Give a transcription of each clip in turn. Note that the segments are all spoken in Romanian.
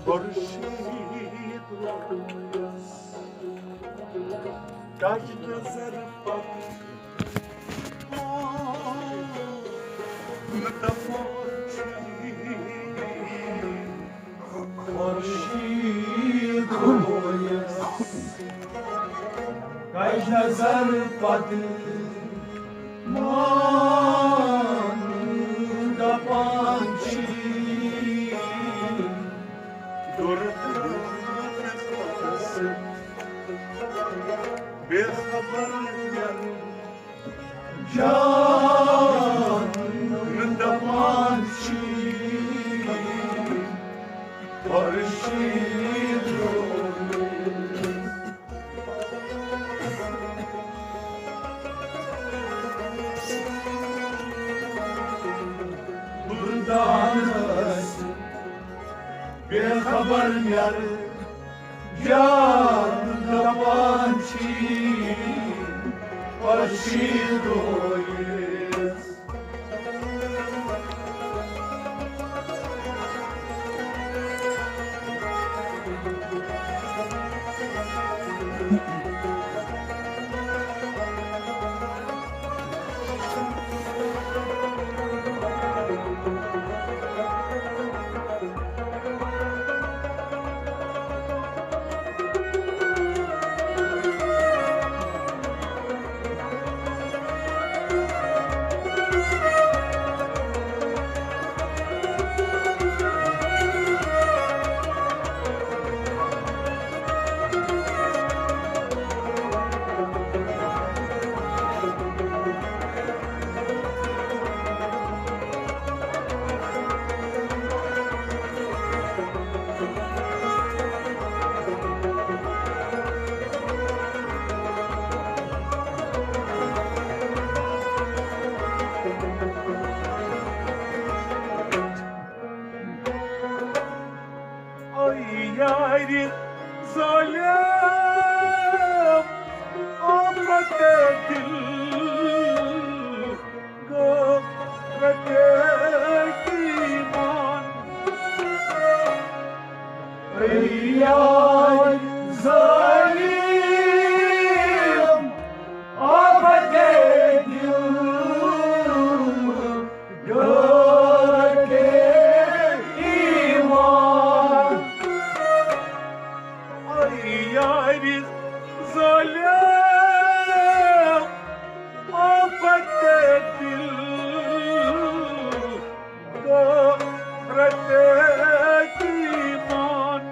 خورشید رویست کج نظر بد خورشید رویست کج نظر بد من دپانچی बेखबर जान दमानची खर्शीद बुरदानस बेखबर यार जान दमानची Khurshid Royce Yari zalim afet dil gaflet iman Yari zalim afet dil Yari zalim afet dil gaflet iman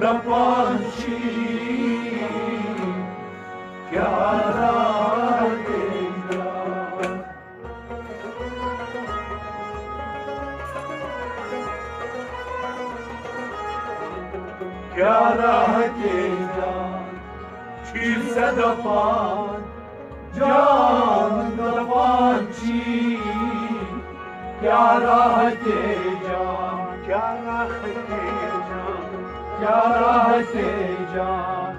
दपांची क्या देगा क्या देगा चीज दपान जान दपांची क्या देगा क्या देगा क्या रहते जान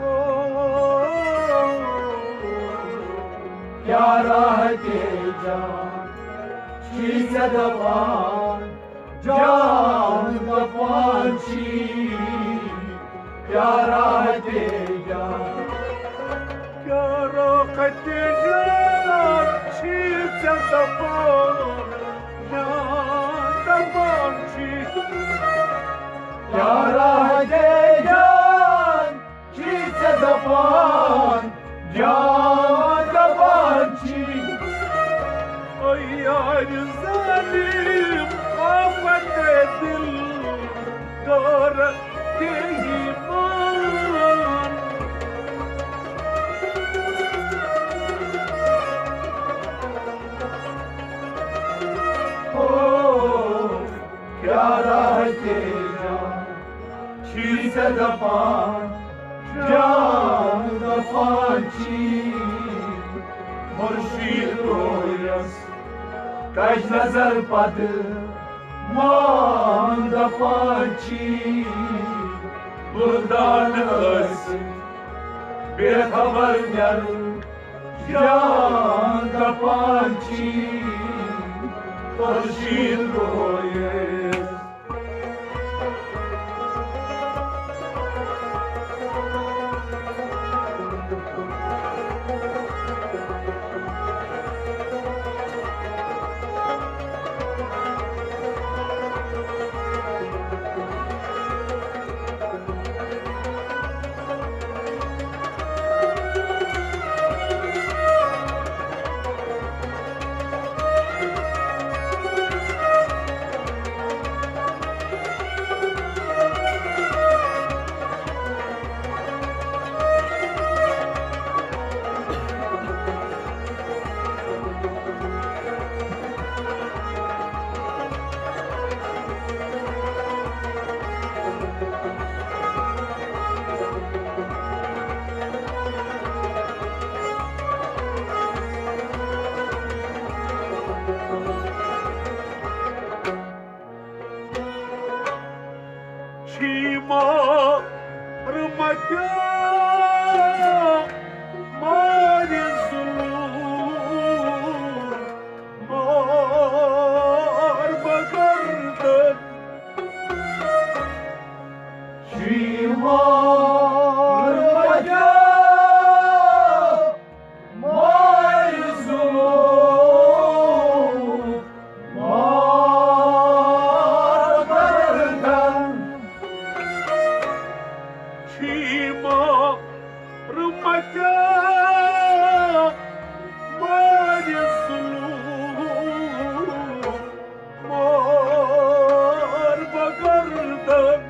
क्या रहते जान शीश दपान जान दपांची क्या रहते जान क्या रहते जान शीश दपान जान दपांची क्या रहते जान शीश दपान जान दपांची यार zalim afet dil gaflet iman क्या रहते जान शीश दपान Can da faci Murşid royas Kaj nazar pad Man da faci Buradan ısı Bir haber ver Can da faci Murşid royas Shima Ramadya Marizur Mar Bagardan Shima Ramadya Marizur Mar Bagardan Shima Ramadya Marizur Mar Bagardan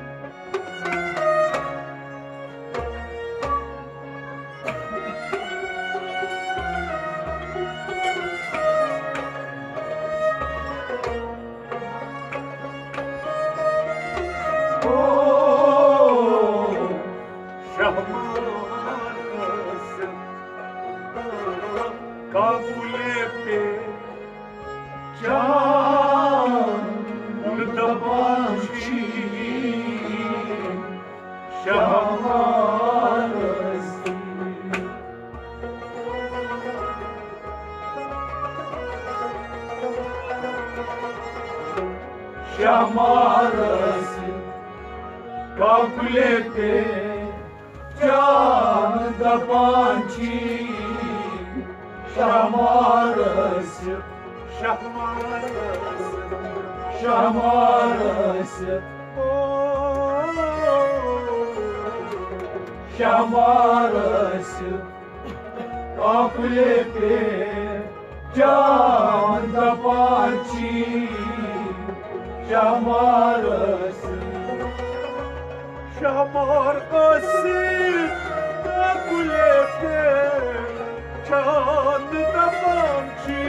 Kabule pe can da banci şamarası şamarası kabule pe can da banci Şamarası, şamarası, şamarası, şamarası, kaplepe, can da panci, şamarası, şamarası, kaplepe. Can da panci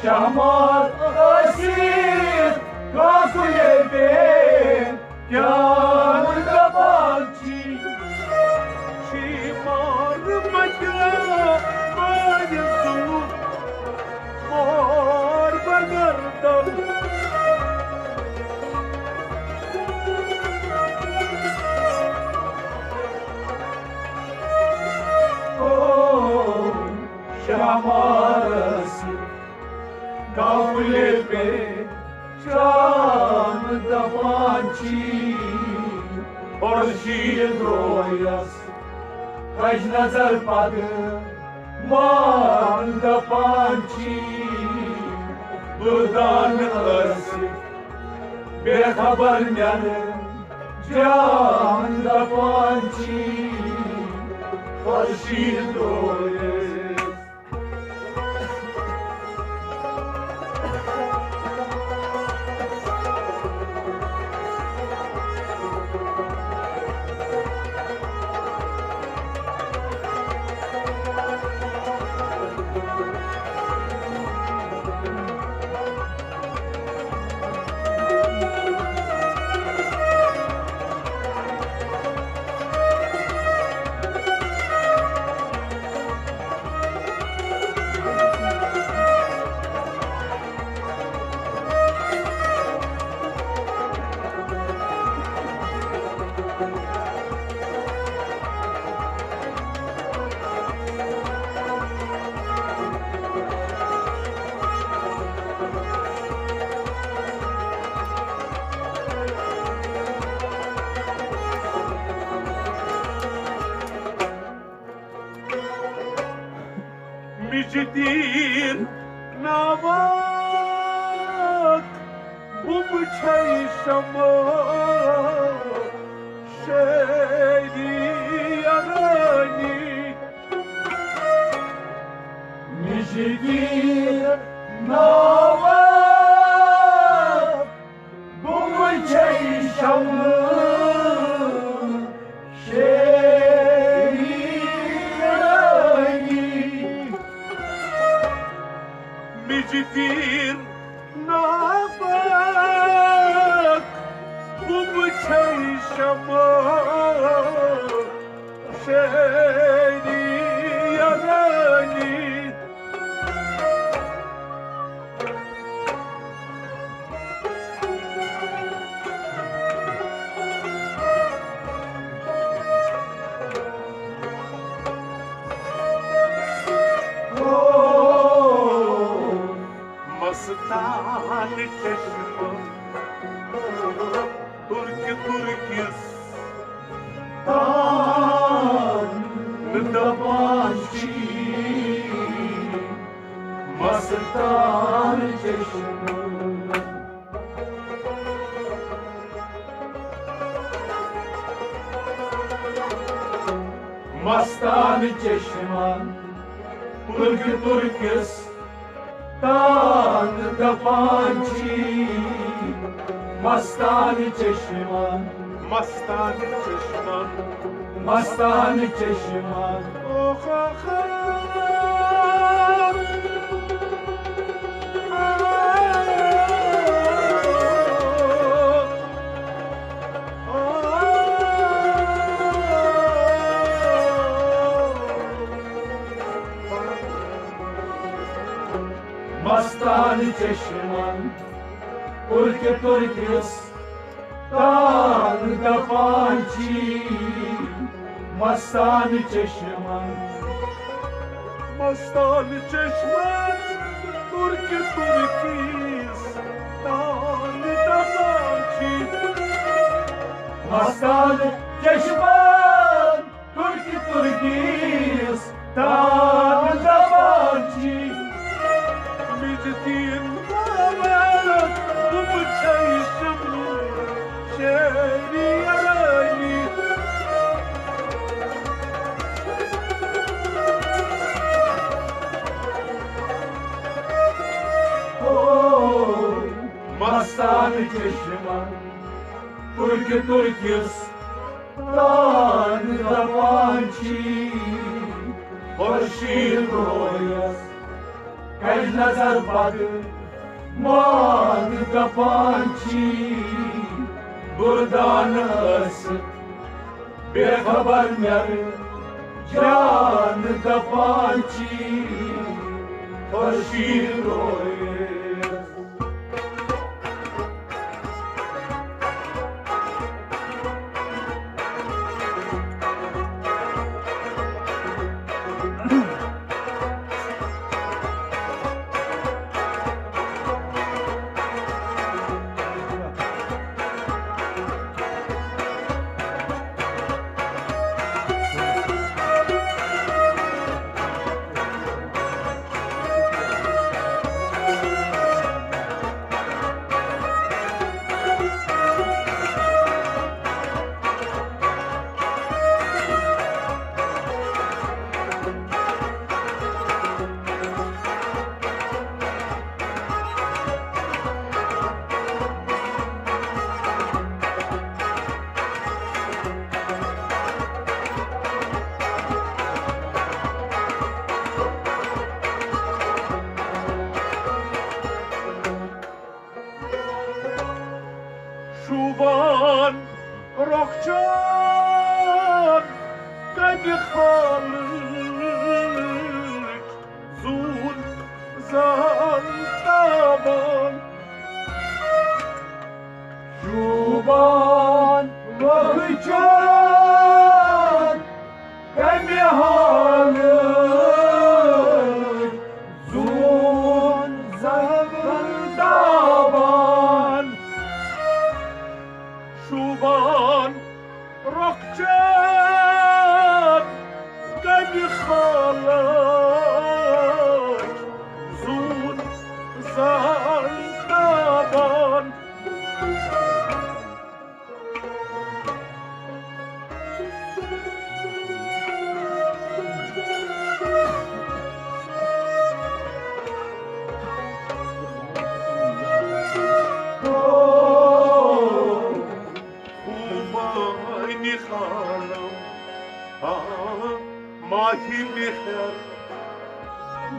Şamar asil Kakulebe Can da panci Şimar Madya Marizur Mar Bagardan Şamarası Kabule pe can da panci Orşid royas Kaj nazar pad Man da panci Buradan ısı Bir haber ver Can da panci Orşid royas میجدیر نواک بومچه شما شیدی یغنی میجدیر نواک بومچه شما میجدیر نواک بومچه شما شیدی یغنی مستان چشم ترک ترکستان دبانچی مستان چشم مستان چشمان ترک ترکستان دبانچی مستان چشمان مستان چشمان مستان چشمان اوخ مستان چشمان ترک ترکستان دبانچی مستان چشمان مستان چشمان ترک ترکستان دبانچی مستان چشمان ترک ترکستان دبانچی میجدیر نواک بومچه شما شیدی یغنی مستان چشمان ترک ترکستان دبانچی خورشید رویست کج نظر بد مان دبانچی گردان است بخبر مر جان دبانچی خورشید رویست شوبان رخجان قد خالق زون زان تابان شوبان رخجان قد خالق زون زان تابان شوبان رخجان قد خالق bani haram mahi meher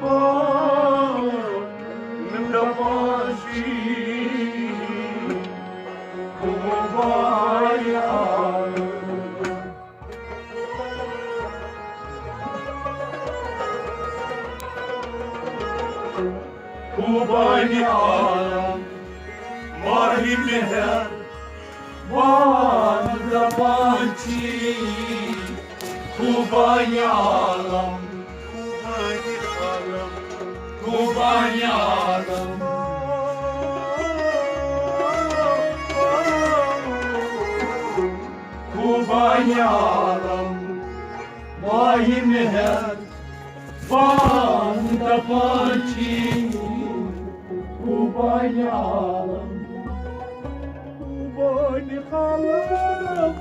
ban da bashi kubaya kubani alam mahi meher ban da bashi kubani alam kubani alam kubani alam mahi meher ban da bashi kubani alam kubani alam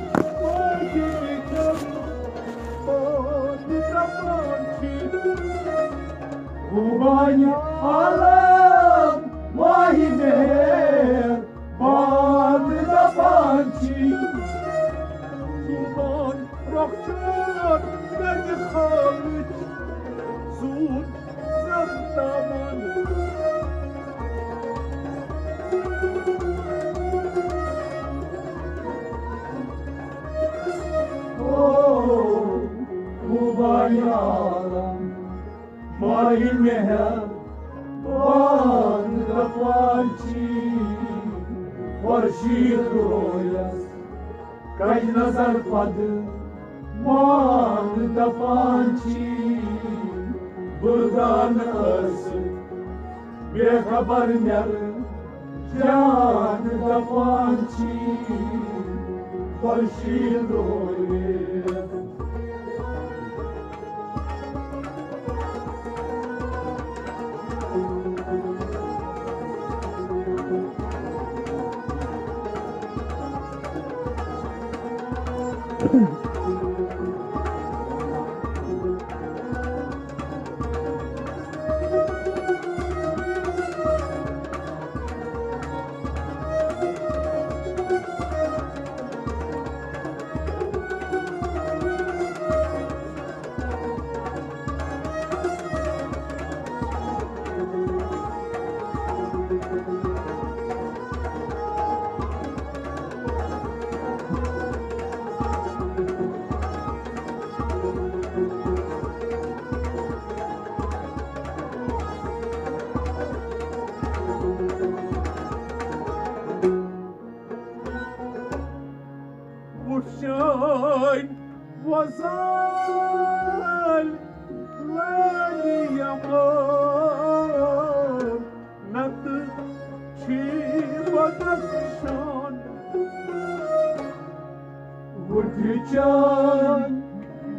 mahi meher kubani alam mahi meher ban da bashi Sudan rohçalar beni halit Zul zamdaman kubani alam mahi meher ban da bashi Khurshid royas kaj nazar pad man da panchi burdan as bexabar mer jan da panchi Khurshid royas Shine was all Lali Amor Not she was a son Would you shine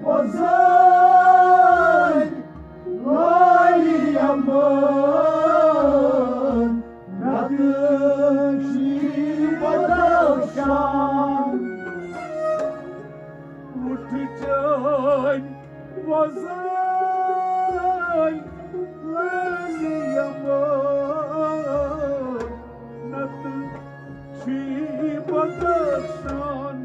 was all Lali Amor Not she was a son Return was I, Lali Amor, nothing cheap but the sun.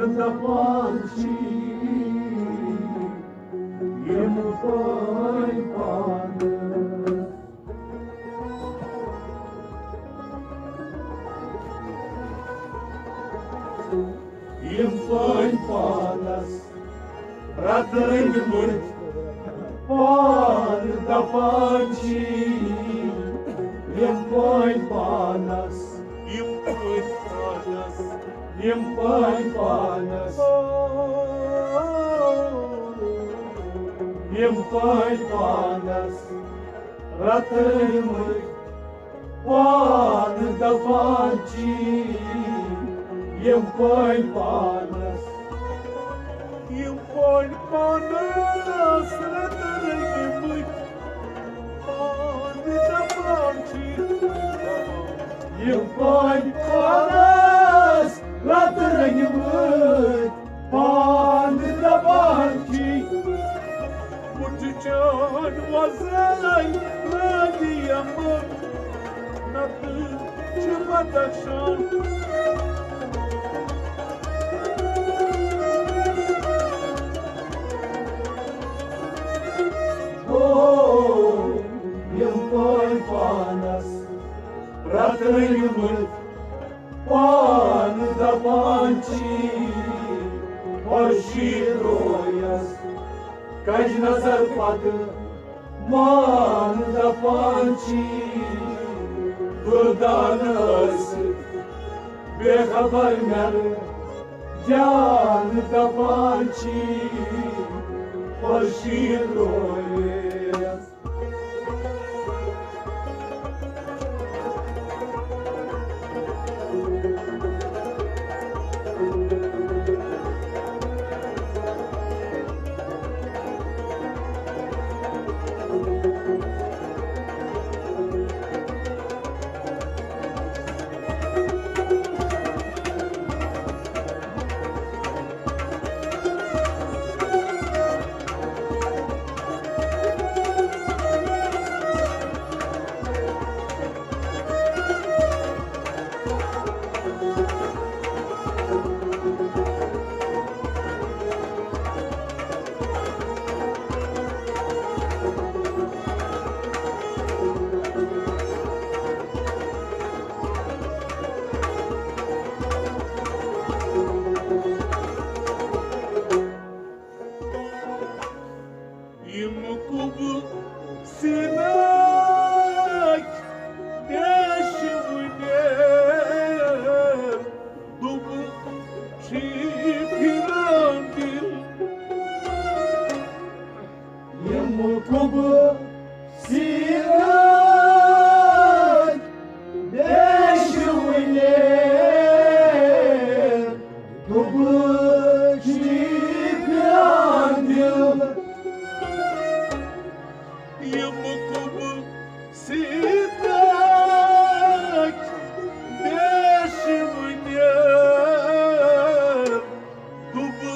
The Banshee, in the fine palace, rattling wood, on the Banshee, in fine palace, in fine palace. Impai panas, ratai pan da panchi, impai panas, impai Poi panas rătărăi mâini, pani de banci. Poi panas rătărăi mâini, pani de banci. Mucicean oazai la diamant, n-atât ce batașan. Poi panas rătărăi mâini, pani de banci. Și roias, că-și n-a zarpată, man da panci, vârdanăsă, behabar meară, gean da panci, și roias. Sinek deşimine dubu çipirandil. Kubu sinek deşimine dubu çipirandil. Yamkubu sinek deşimine dubu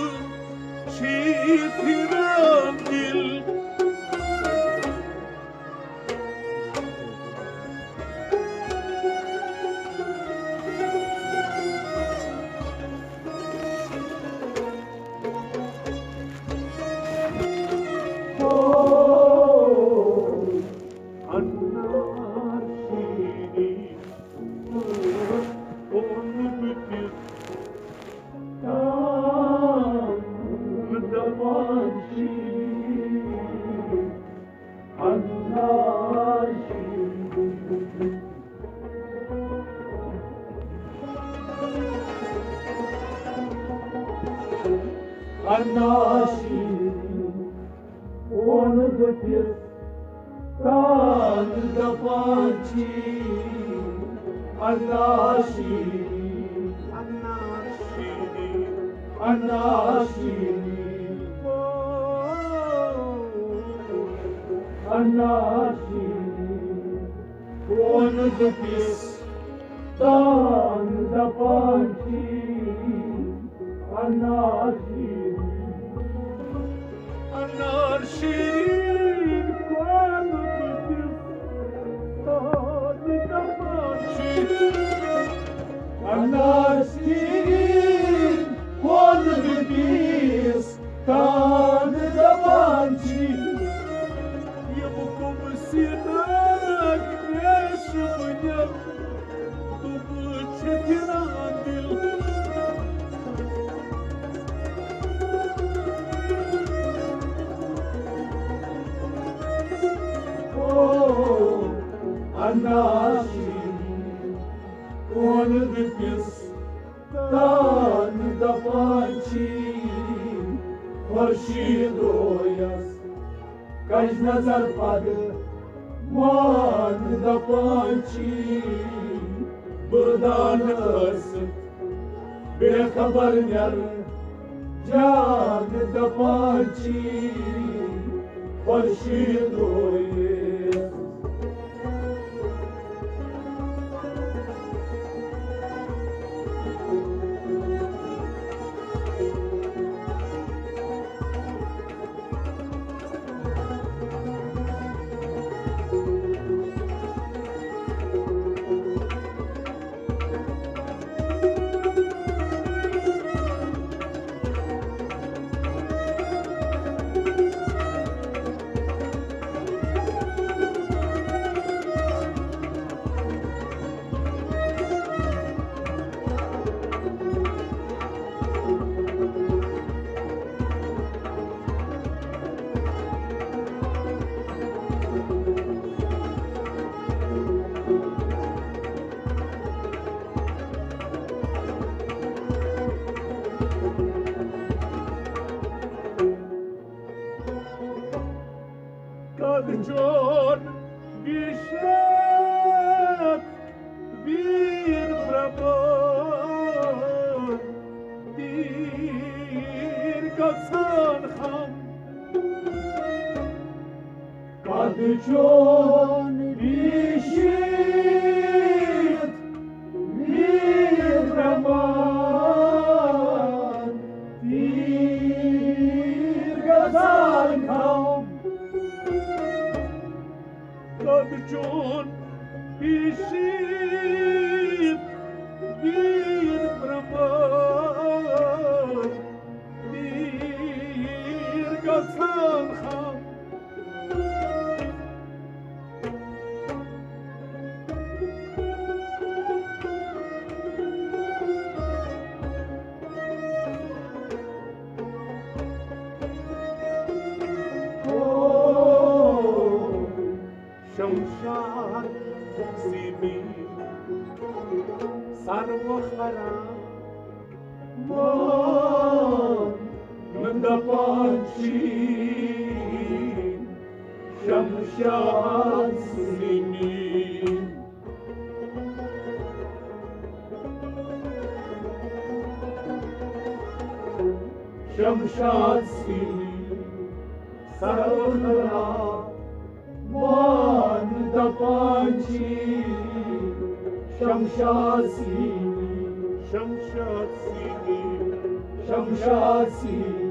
çipirandil. Anashi, он гопес, тан да панчи. Anashi, Anashi, Anashi, он гопес, тан да панчи. Anashi. Anarşin kanı bütün tadı da mançı. Anarşin kanı bütün tadı da mançı. Yamkubu sinek deşimine dubu çipirandil. Anashi, он гопес, тан да панчи. Și roias, că-și n-a zarpadă, man da panci. Vârdanăsă, behabar meară, जान दपाची खुर्शीद रोए John Bishop Bir Brabant Bir Gatsan Kham Kad John Bishop Bir Brabant Bir Gatsan Kham Kad John Bishop Bir Brabant Bir Gatsan Kham Shamshad Simi Sarva Khara Man Dapachi Shamshad Simi Shamshad Simi Sarva Khara Man Dapachi Shamshad Simi Shamshad Simi Shamshad Simi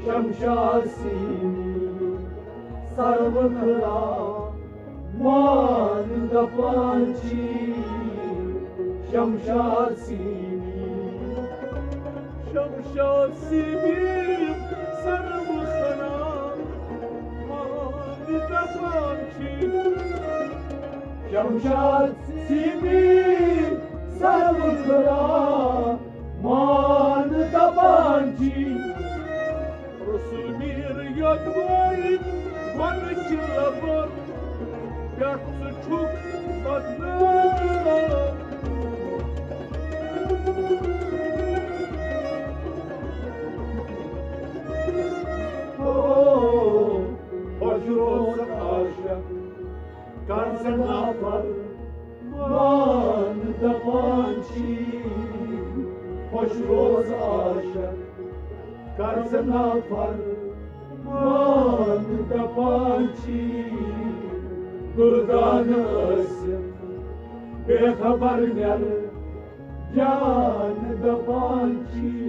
Shamshad Simi Sarva Khara Man Dapachi Shamshad Simi Shamshad Simi Sarva Khara Man Dapachi Shamshad Simi Sarva Khara Man Dapachi Rasul Mir Yadvai Van Chilabor Yats Chuk Badna Hoşroz aşık Karsana far Man Dapachi Hoşroz aşık Karsana far Man Dapachi Gurdan ısıp Bekhabar gel Can Dapachi